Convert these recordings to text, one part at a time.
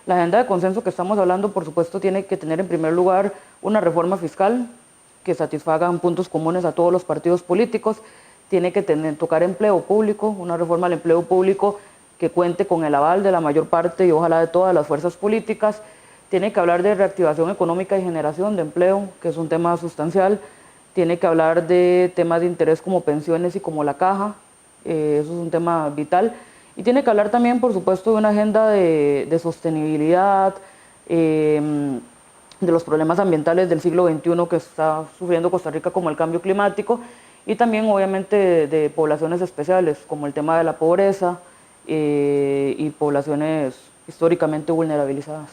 La agenda de consenso que estamos hablando, por supuesto, tiene que tener en primer lugar una reforma fiscal que satisfagan puntos comunes a todos los partidos políticos, tiene que tocar empleo público, una reforma al empleo público que cuente con el aval de la mayor parte y ojalá de todas las fuerzas políticas, tiene que hablar de reactivación económica y generación de empleo, que es un tema sustancial, tiene que hablar de temas de interés como pensiones y como la caja, eso es un tema vital, y tiene que hablar también, por supuesto, de una agenda de sostenibilidad, de los problemas ambientales del siglo XXI que está sufriendo Costa Rica como el cambio climático y también obviamente de poblaciones especiales como el tema de la pobreza y poblaciones históricamente vulnerabilizadas.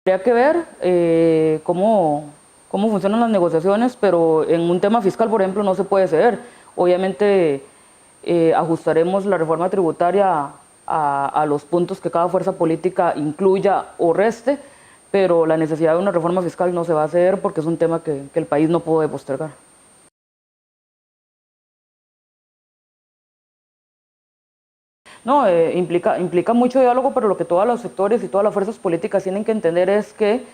Habría que ver cómo funcionan las negociaciones, pero en un tema fiscal, por ejemplo, no se puede ceder. Obviamente ajustaremos la reforma tributaria a los puntos que cada fuerza política incluya o reste, pero la necesidad de una reforma fiscal no se va a ceder porque es un tema que el país no puede postergar. No, implica mucho diálogo, pero lo que todos los sectores y todas las fuerzas políticas tienen que entender es que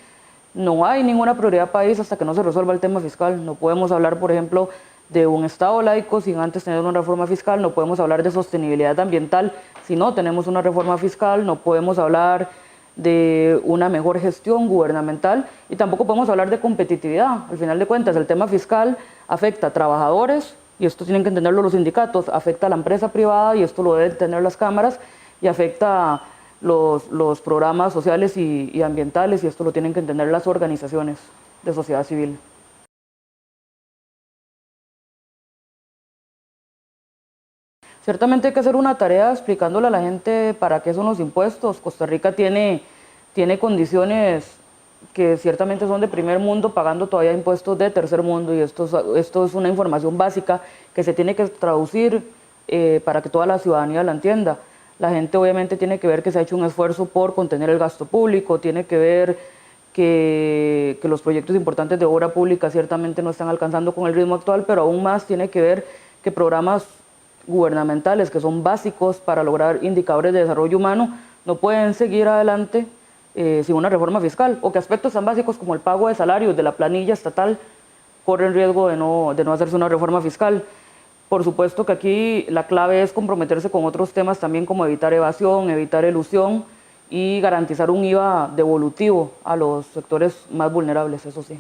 no hay ninguna prioridad país hasta que no se resuelva el tema fiscal. No podemos hablar, por ejemplo, de un Estado laico sin antes tener una reforma fiscal, no podemos hablar de sostenibilidad ambiental si no tenemos una reforma fiscal, no podemos hablar de una mejor gestión gubernamental y tampoco podemos hablar de competitividad. Al final de cuentas, el tema fiscal afecta a trabajadores, y esto tienen que entenderlo los sindicatos, afecta a la empresa privada, y esto lo deben tener las cámaras, y afecta a los programas sociales y ambientales, y esto lo tienen que entender las organizaciones de sociedad civil. Ciertamente hay que hacer una tarea explicándole a la gente para qué son los impuestos. Costa Rica tiene condiciones que ciertamente son de primer mundo, pagando todavía impuestos de tercer mundo, y esto es una información básica que se tiene que traducir para que toda la ciudadanía la entienda. La gente obviamente tiene que ver que se ha hecho un esfuerzo por contener el gasto público, tiene que ver que los proyectos importantes de obra pública ciertamente no están alcanzando con el ritmo actual, pero aún más tiene que ver que programas gubernamentales que son básicos para lograr indicadores de desarrollo humano no pueden seguir adelante sin una reforma fiscal, o que aspectos tan básicos como el pago de salarios de la planilla estatal corren riesgo de no hacerse una reforma fiscal. Por supuesto que aquí la clave es comprometerse con otros temas también como evitar evasión, evitar elusión y garantizar un IVA devolutivo a los sectores más vulnerables, eso sí.